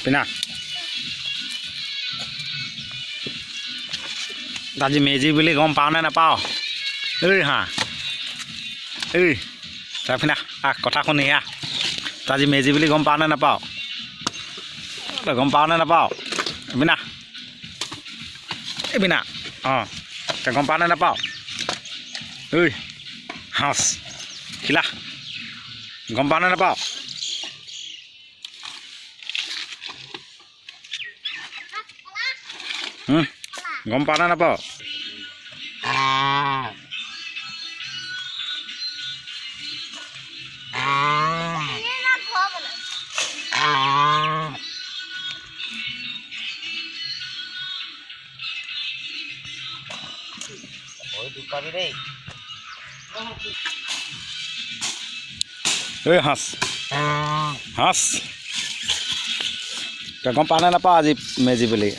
পিনা আজি মেজি বুলি গম পাওঁ নে নাপাওঁ ঐ হা ঐ পিনা কথা শুনি আজি মেজি বুলি গম পাওঁ নে নাপাওঁ গম পাওঁ নে নাপাওঁ বিনা বিনা অঁ তই গম পাওঁ নে নাপাওঁ ঐ হাঁচ খিলা গম পাওঁ নে নাপাওঁ গম পাওঁ নে নাপাওঁ ঐ হাঁচ হাঁচ তই গম পাওঁ নে নাপাওঁ আজি মেজি বুলি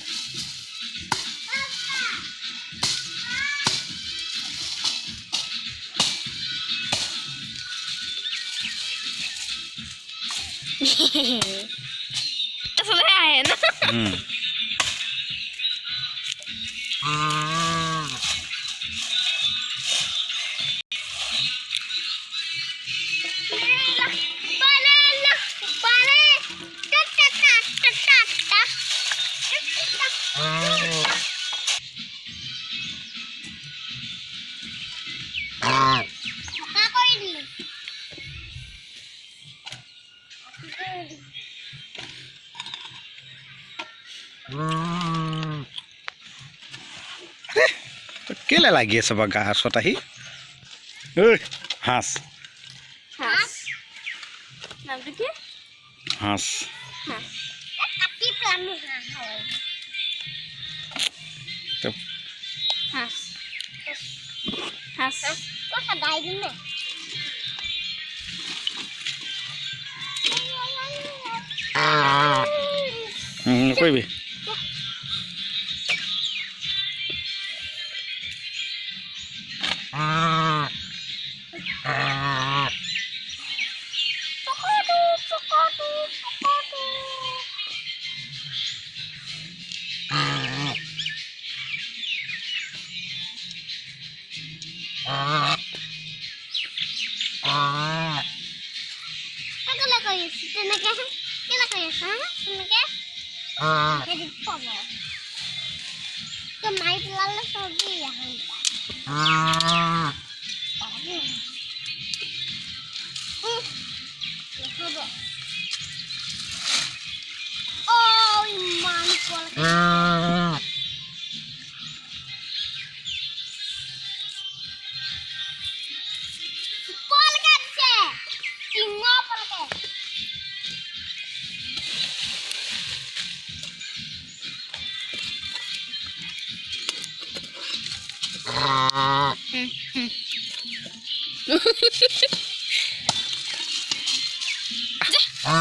কেলে লাগি আছে বাৰু গাছত আহি ঐ হাঁচ হাঁচ নকৰিবি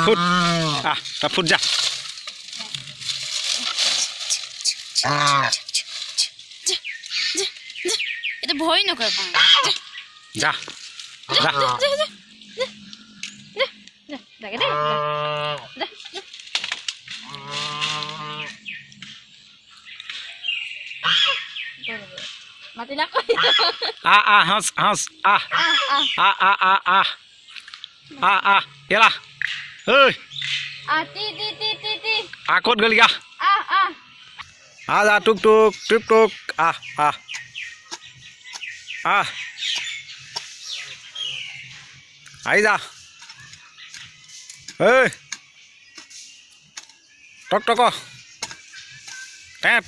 ফুট তা ফুট যা এটা ভয় নকৰে যা যা হাঁচ হাঁচ এলা ঐ ক'ত গ'লি গা যা টুক টুক টুক টুক আহি যা ঐ টক টক টেপ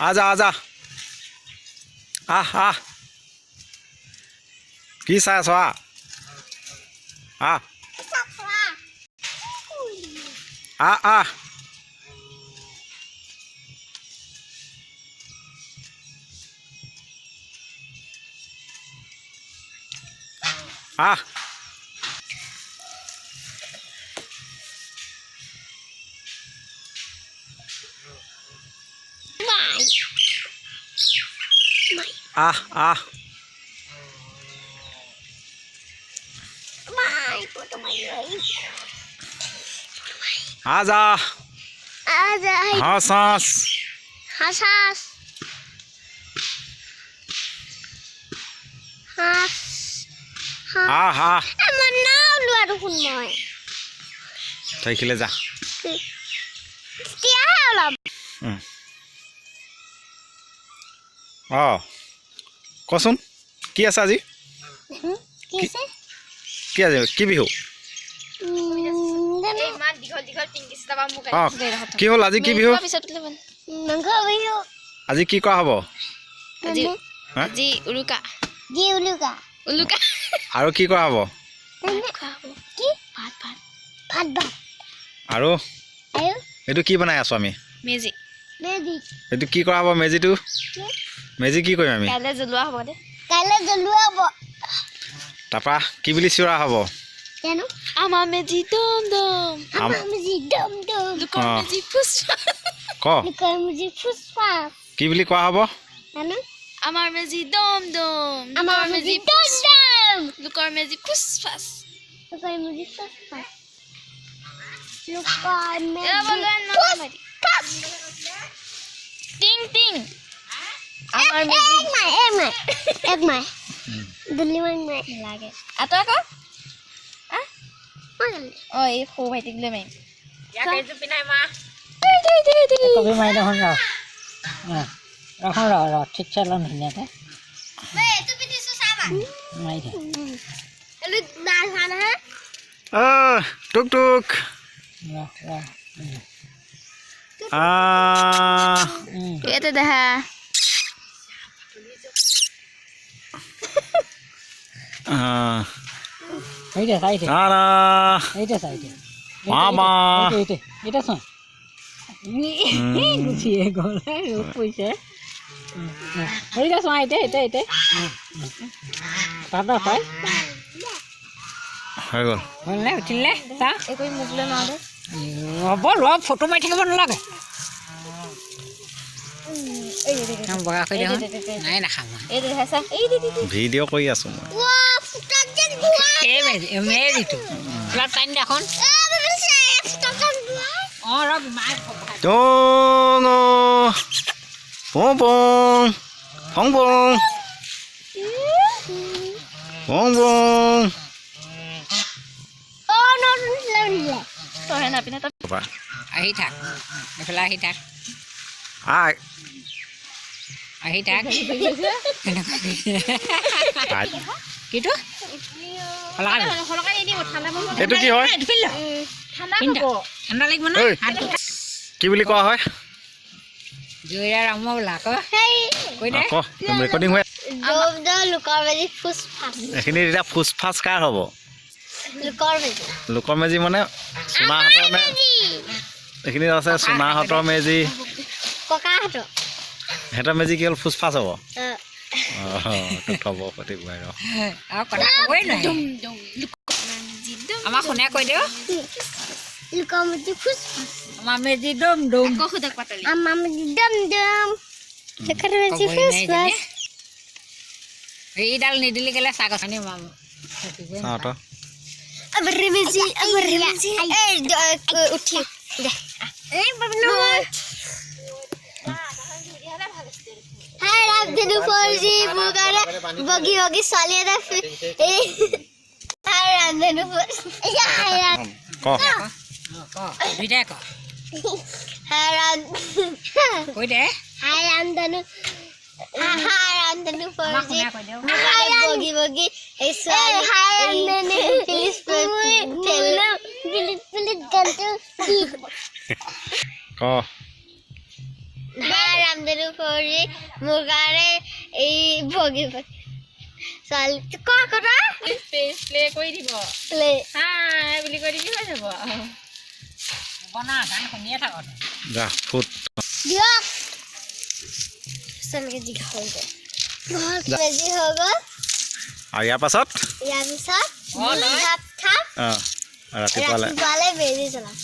আজা আজা কি চাই আছ आजा हंस हंस हाँ हाँ থাকিলে যা কচোন কি আছে আজি কি আজি কি বিহু কি হ'ল আজি কি বিহু আজি কি কৰা হ'ব আৰু কি কৰা হ'ব আৰু এইটো কি বনাই আছো আমি মেজি এইটো কি কৰা হ'ব মেজিটো মেজি কি কৰিম আমি কাইলৈ জ্বলোৱা হ'ব তাৰপৰা কি বুলি চিঞৰা হ'ব আমাৰ মেজি দম দম লোকৰ মেজি ফুচফাচ কি বুলি কোৱা হ'ব আমাৰ মেজি দম দম লোকৰ মেজি ফুচফাচ টিং টিং আমাৰ মেজি লাগে আতৰা ক এই সৰু ভাইটিক লৈ মাৰিম কবি মাৰি দেখোন ৰ ঠিক চাই ল'ম ধুনীয়াকৈ মাৰি দে টুক টুক ইয়াতে দেখা এইটা চাইতে আৰা এইটা চাইতে মামা এইটা চোন গুচিয়ে গ'ল পইচা এইটা চোৱা এইটা তাতে হয় হৈ গ'ল হ'লনে উঠিলে তা একো মোক লৈ নোৱাৰো হ'ব ৰ ফটো মাৰি থাকিব নালাগে বগা কৰি দেখোন নাই নাখাম এই দেখাইছা এই ভিডিঅ' কৰি আছো মই মেজিটো টাইম দেখোন অঁ ৰ পং পং ফং ফং পং পং তই নাপিনে তই আহি থাক এইফালে আহি থাক আহি থাক কিটো এইটো কি হয় ঠাণ্ডা লাগিব ন কি বুলি কোৱা হয় জয়ৰা ৰাম বোলা কৈ দে ৰেকৰ্ডিং হৈ এইখিনি এতিয়া ফুচফাচ কাৰ হ'ব লোকৰ মেজি মানে সোণাহঁতৰ নে এইখিনি আছে সোণাহঁতৰ মেজি সিহঁতৰ মেজি কি হ'ল ফুচফাচ হ'ব হ'ব প্ৰতিবাই ৰ আৰু কথা ক'বই নোৱাৰি আমাক শুনে কৈ দিওঁ আমাৰ মেজি দম দম এইডাল নিদিলি কেলে চাহ গছ আনি বগি বগি ছোৱালী এটা কৈ দে বগি বগি এই ৰামধেনু ফৌজি মোৰ কাৰণে এই বগি বগি ছোৱালী কথা প্লে কৰি দিব প্লে হাই বুলি কৈ দিবি হৈ যাব বনা গান শুনিয়ে থাক যা ফুট দিয়ক চলকে জিগা হৈ গ'ল বহুত বেজি হৈ গ'ল আৰু ইয়াৰ পাছত ভাত খাম ৰাতিপুৱালে বেজি জ্বলাম